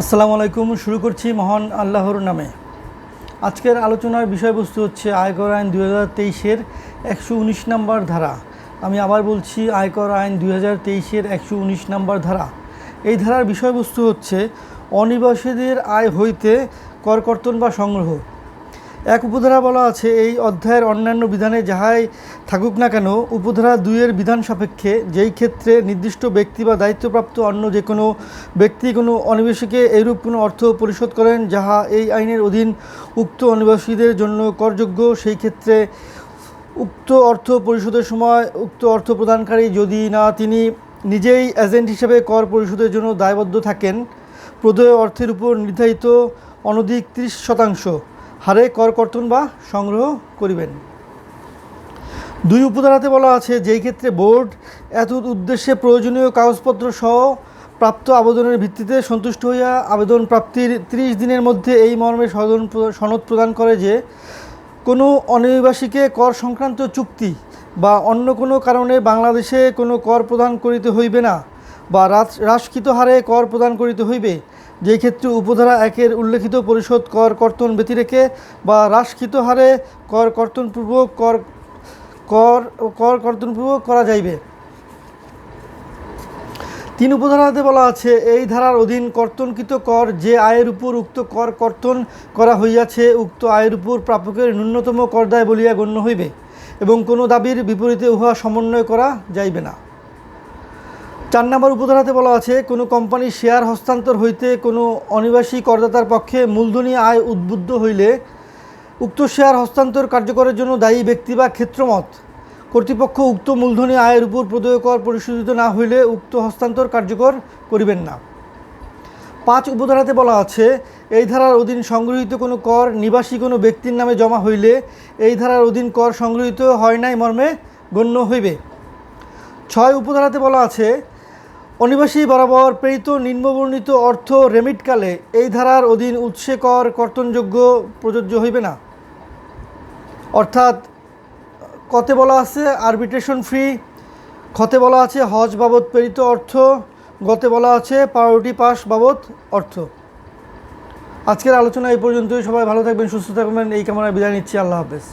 আসসালামু আলাইকুম। শুরু করছি মহান আল্লাহর নামে। আজকের আলোচনার বিষয়বস্তু হচ্ছে আয়কর আইন 2023-এর 119 নম্বর ধারা। আমি আবার বলছি, আয়কর আইন 2023-এর 119 নম্বর ধারা। এই ধারার বিষয়বস্তু হচ্ছে অনিবাসীদের আয় হইতে কর কর্তন বা সংগ্রহ। এক উপধারা বলা আছে, এই অধ্যায়ের অন্যান্য বিধানে যাহাই থাকুক না কেন, উপধারা 2-এর বিধান সাপেক্ষে যেই ক্ষেত্রে নির্দিষ্ট ব্যক্তি বা দায়িত্বপ্রাপ্ত অন্য যে কোনো ব্যক্তি কোনো অনিবাসীকে এইরূপ কোনো অর্থ পরিশোধ করেন যাহা এই আইনের অধীন উক্ত অনিবাসীদের জন্য করযোগ্য, সেই ক্ষেত্রে উক্ত অর্থ পরিশোধের সময় উক্ত অর্থ প্রদানকারী যদি না তিনি নিজেই এজেন্ট হিসেবে কর পরিশোধের জন্য দায়বদ্ধ থাকেন, প্রদেয় অর্থের উপর নির্ধারিত অনধিক 30% হারে কর কর্তন বা সংগ্রহ করিবেন। 2 উপধারাতে বলা আছে, যেই ক্ষেত্রে বোর্ড এত উদ্দেশ্যে প্রয়োজনীয় কাগজপত্র সহ প্রাপ্ত আবেদনের ভিত্তিতে সন্তুষ্ট হইয়া আবেদন প্রাপ্তির 30 দিনের মধ্যে এই মর্মে সনদ প্রদান করে যে কোনো অনিবাসীকে কর সংক্রান্ত চুক্তি বা অন্য কোনো কারণে বাংলাদেশে কোনো কর প্রদান করিতে হইবে না বা হ্রাসকৃত হারে কর প্রদান করিতে হইবে, যেই ক্ষেত্রে উপধারা 1-এর উল্লেখিত পরিশোধ কর কর্তন ব্যতিরেকে বা হ্রাসকৃত হারে কর কর্তনপূর্বক করা যাইবে। 3 উপধারাতে বলা আছে, এই ধারার অধীন কর্তনকৃত কর যে আয়ের উপর উক্ত কর কর্তন করা হইয়াছে উক্ত আয়ের উপর প্রাপকের ন্যূনতম করদায় বলিয়া গণ্য হইবে এবং কোনো দাবির বিপরীতে উহা সমন্বয় করা যাইবে না। 4 নম্বর উপধারাতে বলা আছে, কোনো কোম্পানির শেয়ার হস্তান্তর হইতে কোনো অনিবাসী করদাতার পক্ষে মূলধনী আয় উদ্বুদ্ধ হইলে উক্ত শেয়ার হস্তান্তর কার্যকরের জন্য দায়ী ব্যক্তি বা ক্ষেত্রমত কর্তৃপক্ষ উক্ত মূলধনী আয়ের উপর প্রদেয় কর পরিশোধিত না হইলে উক্ত হস্তান্তর কার্যকর করিবেন না। 5 উপধারাতে বলা আছে, এই ধারার অধীন সংগৃহীত কোনো কর নিবাসী কোনো ব্যক্তির নামে জমা হইলে এই ধারার অধীন কর সংগৃহীত হয় নাই মর্মে গণ্য হইবে। 6 উপধারাতে বলা আছে, অনিবাসী বরাবর প্রেরিত নিম্নবর্ণিত অর্থ রেমিটকালে এই ধারার অধীন উৎসে কর কর্তনযোগ্য প্রযোজ্য হইবে না। অর্থাৎ কতে বলা আছে আরবিট্রেশন ফি, খতে বলা আছে হজ বাবদ প্রেরিত অর্থ, গতে বলা আছে প্রায়োরিটি পাস বাবদ অর্থ। আজকের আলোচনা এই পর্যন্তই। সবাই ভালো থাকবেন, সুস্থ থাকবেন, এই কামনায় বিদায় নিচ্ছি। আল্লাহ হাফেজ।